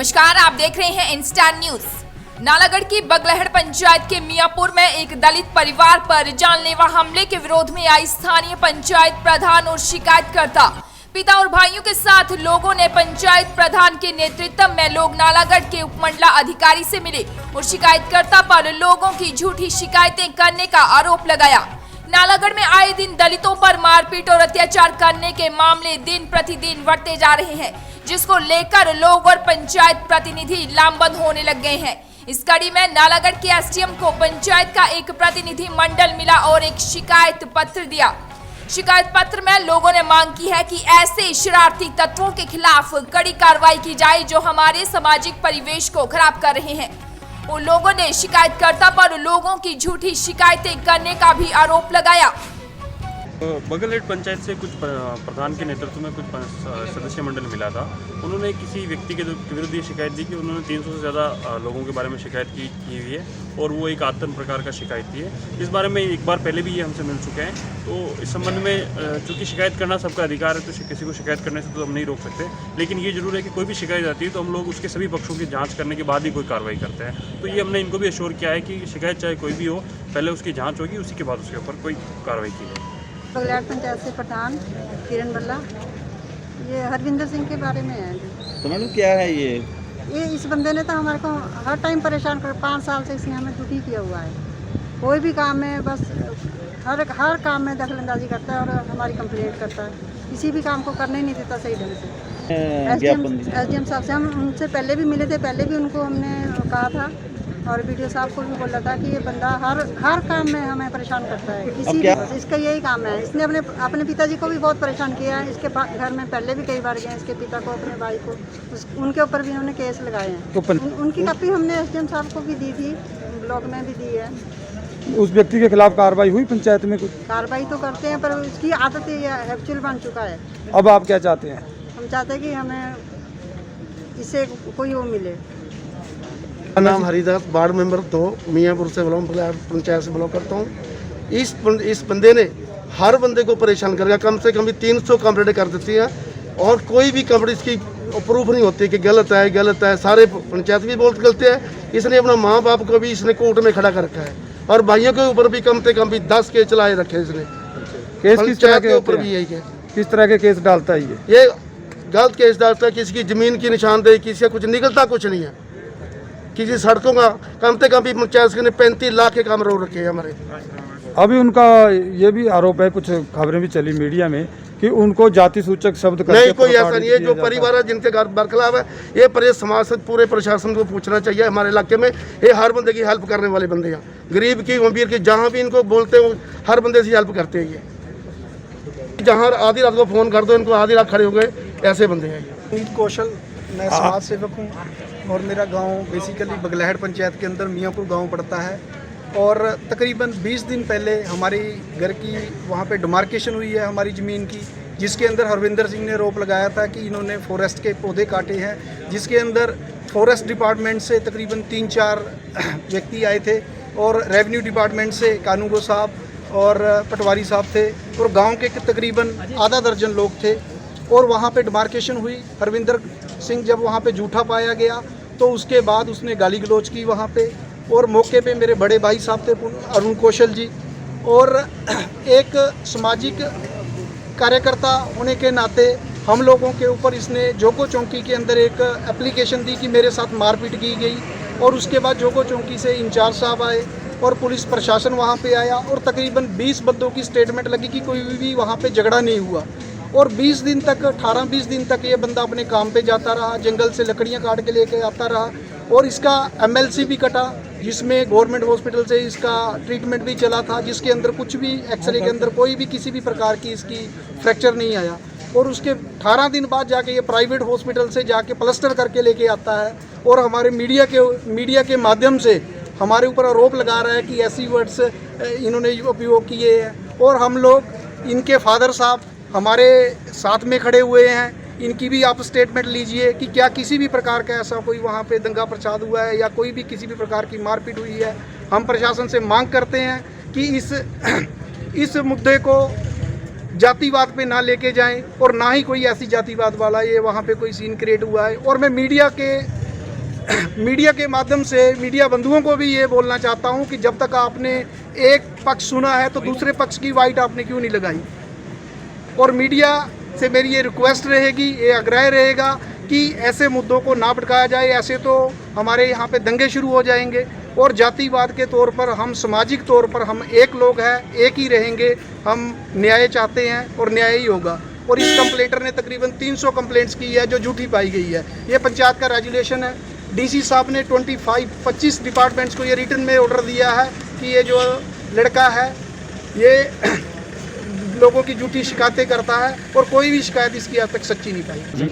नमस्कार, आप देख रहे हैं इंस्टेंट न्यूज। नालागढ़ की बगलहड़ पंचायत के मियापुर में एक दलित परिवार पर जानलेवा हमले के विरोध में आई स्थानीय पंचायत प्रधान और शिकायतकर्ता पिता और भाइयों के साथ लोगों ने पंचायत प्रधान के नेतृत्व में लोग नालागढ़ के उपमंडला अधिकारी से मिले और शिकायतकर्ता पर लोगों की झूठी शिकायतें करने का आरोप लगाया। नालागढ़ में आए दिन दलितों पर मारपीट और अत्याचार करने के मामले दिन प्रतिदिन बढ़ते जा रहे हैं, जिसको लेकर लोग और पंचायत प्रतिनिधि लामबंद होने लग गए हैं। इस कड़ी में नालागढ़ के एसडीएम को पंचायत का एक प्रतिनिधि मंडल मिला और एक शिकायत पत्र दिया। शिकायत पत्र में लोगों ने मांग की है कि ऐसे शरारती तत्वों के खिलाफ कड़ी कार्रवाई की जाए जो हमारे सामाजिक परिवेश को खराब कर रहे हैं। उन लोगों ने शिकायतकर्ता पर लोगों की झूठी शिकायतें करने का भी आरोप लगाया। बगलहेड़ पंचायत से कुछ प्रधान के नेतृत्व में कुछ सदस्य मंडल मिला था। उन्होंने किसी व्यक्ति के विरुद्ध ये शिकायत दी कि उन्होंने 300 से ज़्यादा लोगों के बारे में शिकायत की हुई है और वो एक आतंक प्रकार का शिकायत दी है। इस बारे में एक बार पहले भी ये हमसे मिल चुके हैं। तो इस संबंध में चूँकि शिकायत करना सबका अधिकार है, तो किसी को शिकायत करने से तो हम नहीं रोक सकते, लेकिन ये जरूर है कि कोई भी शिकायत आती है तो हम लोग उसके सभी पक्षों की जाँच करने के बाद ही कोई कार्रवाई करते हैं। तो ये हमने इनको भी एश्योर किया है कि शिकायत चाहे कोई भी हो, पहले उसकी जाँच होगी, उसी के बाद उसके ऊपर कोई कार्रवाई की जाएगी। बगलहेड़ पंचायत से प्रधान किरण बल्ला, ये हरविंदर सिंह के बारे में है। तो मैडम क्या है ये इस बंदे ने तो हमारे को हर टाइम परेशान कर, 5 साल से इसने हमें दुखी किया हुआ है। कोई भी काम में बस हर काम में दखलंदाजी करता है और हमारी कंप्लेंट करता है। किसी भी काम को करने नहीं देता सही ढंग से। एसडीएम साहब से हम उनसे पहले भी मिले थे, पहले भी उनको हमने कहा था और वीडियो साहब को भी बोला था कि ये बंदा हर काम में हमें परेशान करता है। इसका यही काम है। इसने अपने पिताजी को भी बहुत परेशान किया है। इसके घर में पहले भी कई बार गए, इसके पिता को, अपने भाई को, उनके ऊपर भी उन्होंने केस लगाए हैं। उनकी कॉपी हमने एसडीएम साहब को भी दी थी, ब्लॉक में भी दी है। उस व्यक्ति के खिलाफ कार्रवाई हुई पंचायत में? कुछ कार्रवाई तो करते हैं, पर उसकी आदत हैबिचुअल बन चुका है। अब आप क्या चाहते हैं? हम चाहते हैं कि हमें इससे कोई वो मिले। मेरा नाम हरिदास, वार्ड मेंबर 2 मियाँपुर से पंचायत से ब्लॉक करता हूँ। इस बंदे ने हर बंदे को परेशान करेगा। कम से कम 300 कंप्लेंट कर देती है और कोई भी कंप्लेंट इसकी प्रूफ नहीं होती कि गलत है। सारे पंचायत भी बहुत गलत है। इसने अपना माँ बाप को भी इसने कोर्ट में खड़ा कर रखा है और भाइयों के ऊपर भी कम से कम 10 केस चलाए रखे इसने। केस किस तरह के ऊपर भी यही है? किस तरह के केस डालता है ये गलत केस डालता है। किसी की जमीन की निशानदेही, किसी का कुछ निकलता कुछ नहीं है। किसी सड़कों का कम से कम भी पंचायत ने 35 लाख के काम रोक रखे हैं हमारे। अभी उनका ये भी आरोप है, कुछ खबरें भी चली मीडिया में कि उनको जाति सूचक शब्द नहीं, कोई ऐसा नहीं है। जो परिवार है जिनके घर बरखलाफ है, ये पूरे समाज से पूरे प्रशासन को पूछना चाहिए। हमारे इलाके में ये हर बंदे की हेल्प करने वाले बंदे हैं। गरीब की, अमीर की, जहाँ भी इनको बोलते हो हर बंदे से हेल्प करते हैं। ये जहाँ आधी रात को फ़ोन कर दो, इनको आधी रात खड़े हो गए, ऐसे बंदे हैं। कौशल, मैं समाज सेवक हूँ और मेरा गांव बेसिकली बगलहेड़ पंचायत के अंदर मियाँपुर गांव पड़ता है। और तकरीबन 20 दिन पहले हमारी घर की वहाँ पे डिमार्केशन हुई है हमारी ज़मीन की, जिसके अंदर हरविंदर सिंह ने आरोप लगाया था कि इन्होंने फॉरेस्ट के पौधे काटे हैं, जिसके अंदर फॉरेस्ट डिपार्टमेंट से तकरीबन 3-4 व्यक्ति आए थे और रेवेन्यू डिपार्टमेंट से कानूगो साहब और पटवारी साहब थे और गाँव के तकरीबन आधा दर्जन लोग थे। और वहाँ पे डिमार्केशन हुई। हरविंदर सिंह जब वहाँ पे झूठा पाया गया तो उसके बाद उसने गाली गलौज की वहाँ पे। और मौके पे मेरे बड़े भाई साहब थे अरुण कौशल जी, और एक सामाजिक कार्यकर्ता होने के नाते हम लोगों के ऊपर इसने जोगो चौकी के अंदर एक एप्लीकेशन दी कि मेरे साथ मारपीट की गई। और उसके बाद जोगो चौकी से इंचार्ज साहब आए और पुलिस प्रशासन वहाँ पे आया और तकरीबन 20 बंदों की स्टेटमेंट लगी कि कोई भी वहाँ पे झगड़ा नहीं हुआ। और 20 दिन तक, 18-20 दिन तक ये बंदा अपने काम पे जाता रहा, जंगल से लकड़ियाँ काट के लेके आता रहा। और इसका MLC भी कटा, जिसमें गवर्नमेंट हॉस्पिटल से इसका ट्रीटमेंट भी चला था, जिसके अंदर कुछ भी एक्सरे के अंदर कोई भी किसी भी प्रकार की इसकी फ्रैक्चर नहीं आया। और उसके 18 दिन बाद जाके ये प्राइवेट हॉस्पिटल से जाके प्लास्टर करके लेके आता है और हमारे मीडिया के माध्यम से हमारे ऊपर आरोप लगा रहा है कि ऐसी वर्ड्स इन्होंने उपयोग किए हैं। और हम लोग, इनके फादर साहब हमारे साथ में खड़े हुए हैं, इनकी भी आप स्टेटमेंट लीजिए कि क्या किसी भी प्रकार का ऐसा कोई वहाँ पे दंगा प्रसाद हुआ है या कोई भी किसी भी प्रकार की मारपीट हुई है। हम प्रशासन से मांग करते हैं कि इस मुद्दे को जातिवाद पे ना लेके जाएं और ना ही कोई ऐसी जातिवाद वाला ये वहाँ पे कोई सीन क्रिएट हुआ है। और मैं मीडिया के मीडिया के माध्यम से मीडिया बंधुओं को भी ये बोलना चाहता हूँ कि जब तक आपने एक पक्ष सुना है तो दूसरे पक्ष की वाइट आपने क्यों नहीं लगाई। और मीडिया से मेरी ये रिक्वेस्ट रहेगी, ये आग्रह रहेगा कि ऐसे मुद्दों को ना भटकाया जाए, ऐसे तो हमारे यहाँ पे दंगे शुरू हो जाएंगे। और जातिवाद के तौर पर हम सामाजिक तौर पर हम एक लोग हैं, एक ही रहेंगे, हम न्याय चाहते हैं और न्याय ही होगा। और इस कंप्लेंटर ने तकरीबन 300 कंप्लेंट्स की है जो झूठी पाई गई है। ये पंचायत का रेजुलेशन है। डीसी साहब ने 25 डिपार्टमेंट्स को ये रिटर्न में ऑर्डर दिया है कि ये जो लड़का है ये लोगों की झूठी शिकायतें करता है और कोई भी शिकायत इसकी आज तक सच्ची नहीं पाई।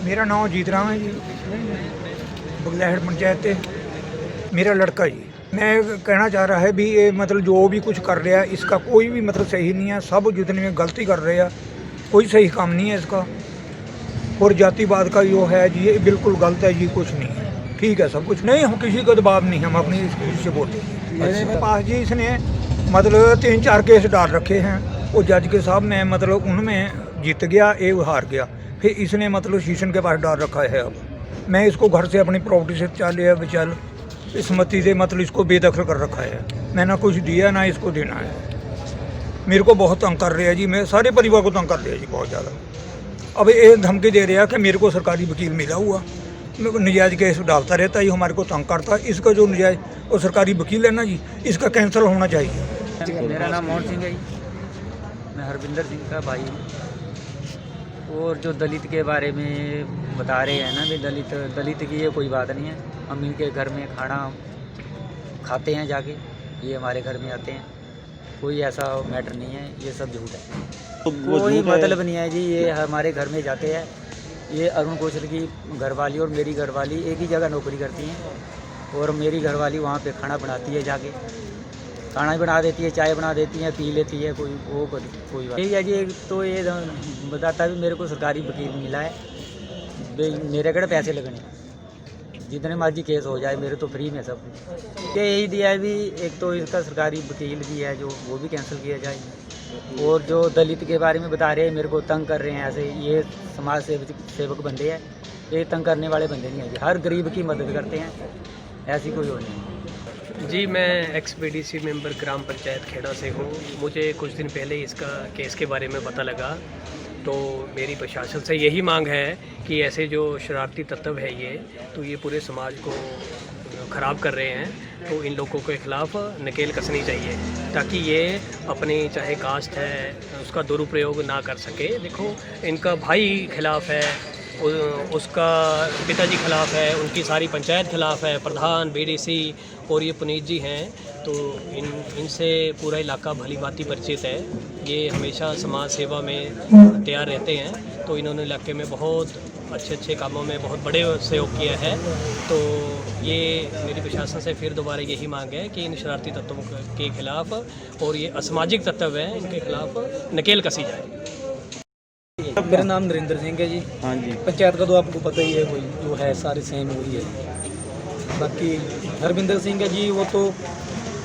मेरा नाम जीत राम है जी, बगलैहड़ पंचायत है मेरा लड़का जी। मैं कहना चाह रहा है भी ये मतलब जो भी कुछ कर रहा है इसका कोई भी मतलब सही नहीं है। सब जितने में गलती कर रहे हैं, कोई सही काम नहीं है इसका। और जातिवाद का जो है जी ये बिल्कुल गलत है जी, कुछ नहीं है, ठीक है सब कुछ नहीं। हम किसी का दबाव नहीं, हम अपनी इससे बोलते मेरे पास जी इसने मतलब 3-4 केस डाल रखे हैं और जज के साहब में मतलब उनमें जीत गया, ये हार गया। फिर इसने मतलब शीशन के पास डाल रखा है। अब मैं इसको घर से अपनी प्रॉपर्टी से चल बचल इसमती से मतलब इसको बेदखल कर रखा है। मैं ना कुछ दिया ना इसको देना है। मेरे को बहुत तंग कर रहे हैं जी, मैं सारे परिवार को तंग कर रहे हैं जी बहुत ज़्यादा। अब ये धमकी दे रहा है कि मेरे को सरकारी वकील मिला हुआ, मेरे को नजायज़ केस डालता रहता है, ये हमारे को तंग करता है। इसका जो नजायज़ और सरकारी वकील है ना जी, इसका कैंसिल होना चाहिए। मेरा नाम मोहन सिंह है जी, मैं हरविंदर सिंह का भाई हूँ। और जो दलित के बारे में बता रहे हैं ना भी दलित की ये कोई बात नहीं है। हम इनके घर में खाना खाते हैं जाके, ये हमारे घर में आते हैं, कोई ऐसा मैटर नहीं है, ये सब झूठ है। कोई मतलब नहीं है जी। ये हमारे घर में जाते हैं, ये अरुण कौशल की घरवाली और मेरी घरवाली एक ही जगह नौकरी करती हैं और मेरी घरवाली वहाँ पे खाना बनाती है, जाके खाना बना देती है, चाय बना देती है, पी लेती है, कोई बात ठीक है जी। एक तो ये बताता है मेरे को सरकारी वकील मिला है, मेरे कड़े पैसे लगने, जितने मर्जी केस हो जाए मेरे तो फ्री में सब कुछ। यही दिया है भी, एक तो इसका सरकारी वकील भी है जो वो भी कैंसिल किया जाए। और जो दलित के बारे में बता रहे हैं, मेरे को तंग कर रहे हैं ऐसे, ये समाज सेवक बंदे हैं, ये तंग करने वाले बंदे नहीं हैं जी। हर गरीब की मदद करते हैं, ऐसी कोई और नहीं। जी मैं एक्स-बीडीसी मेंबर ग्राम पंचायत खेड़ा से हूँ। मुझे कुछ दिन पहले इसका केस के बारे में पता लगा, तो मेरी प्रशासन से यही मांग है कि ऐसे जो शरारती तत्व है ये पूरे समाज को ख़राब कर रहे हैं, तो इन लोगों के ख़िलाफ़ नकेल कसनी चाहिए ताकि ये अपनी चाहे कास्ट है उसका दुरुपयोग ना कर सके। देखो इनका भाई खिलाफ़ है, उसका पिताजी खिलाफ़ है, उनकी सारी पंचायत खिलाफ़ है, प्रधान बीडीसी और ये पुनीत जी हैं, तो इनसे पूरा इलाका भली भांति परिचित है। ये हमेशा समाज सेवा में तैयार रहते हैं, तो इन्होंने इलाके में बहुत अच्छे कामों में बहुत बड़े सहयोग किया है। तो ये मेरी प्रशासन से फिर दोबारा यही मांग है कि इन शरारती तत्वों के खिलाफ़ और ये असामाजिक तत्व हैं इनके खिलाफ़ नकेल कसी जाए। मेरा नाम नरेंद्र सिंह है जी। हाँ जी। पंचायत का तो आपको पता ही है, कोई जो है सारे सेम हो रही है। बाकी हरविंदर सिंह है जी, वो तो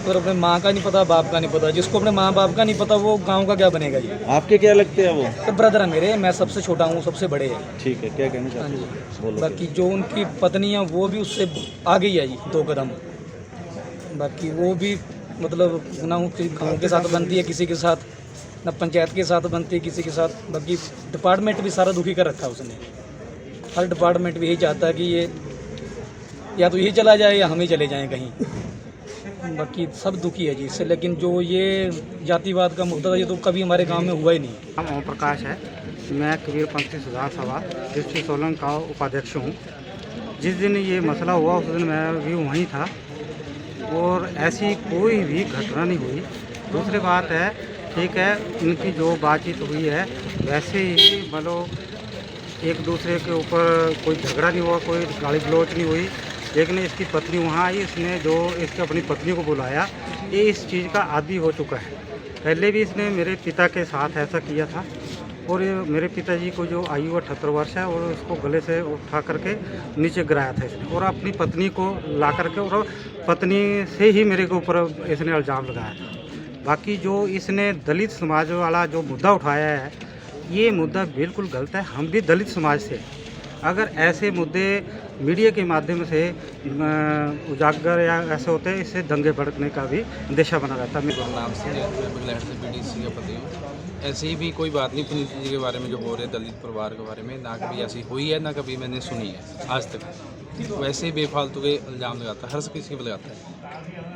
और अपने माँ का नहीं पता, बाप का नहीं पता। जिसको अपने माँ बाप का नहीं पता वो गांव का क्या बनेगा जी। आपके क्या लगते हैं वो? तो ब्रदर है मेरे, मैं सबसे छोटा हूँ, सबसे बड़े हैं। ठीक है, क्या कहना हाँ चाहते हैं? जी। बोलो। बाकी जो उनकी पत्नी है वो भी उससे आगे ही है जी, 2 कदम। बाकी वो भी मतलब ना गाँव के साथ बनती है किसी के साथ, ना पंचायत के साथ बनती है किसी के साथ। बाकी डिपार्टमेंट भी सारा दुखी कर रखा है उसने। हर डिपार्टमेंट भी यही चाहता है कि ये या तो यही चला जाए या हम ही चले जाएं कहीं। बाकी सब दुखी है जी इससे। लेकिन जो ये जातिवाद का मुद्दा था ये तो कभी हमारे गांव में हुआ ही नहीं। नाम ओम प्रकाश है, मैं कबीरपंथी सुधार सभा डिस्ट्रिक्ट सोलन का उपाध्यक्ष हूँ। जिस दिन ये मसला हुआ उस दिन मैं भी वहीं था और ऐसी कोई भी घटना नहीं हुई। दूसरी बात है, ठीक है, इनकी जो बातचीत हुई है वैसे ही मतलब एक दूसरे के ऊपर कोई झगड़ा नहीं हुआ, कोई गाली गलौज नहीं हुई। लेकिन इसकी पत्नी वहाँ आई, इसने जो इसकी अपनी पत्नी को बुलाया, ये इस चीज़ का आदी हो चुका है। पहले भी इसने मेरे पिता के साथ ऐसा किया था और ये मेरे पिताजी को जो आयु 78 वर्ष है और उसको गले से उठा करके नीचे गिराया था इसने, और अपनी पत्नी को ला करके और पत्नी से ही मेरे के ऊपर इसने इल्ज़ाम लगाया था। बाकी जो इसने दलित समाज वाला जो मुद्दा उठाया है, ये मुद्दा बिल्कुल गलत है। हम भी दलित समाज से, अगर ऐसे मुद्दे मीडिया के माध्यम से उजागर या ऐसे होते हैं, इससे दंगे भड़कने का भी दिशा बना रहता है। गुरनाम सिंह मैं बगलैहड़ से BDC का पति हूँ। ऐसी भी कोई बात नहीं पुनीत जी के बारे में जो बोल रहे दलित परिवार के बारे में, ना कभी ऐसी हुई है ना कभी मैंने सुनी है आज तक। वैसे ही बेफालतू के इल्ज़ाम लगाता है, हर किसी पे लगाता है।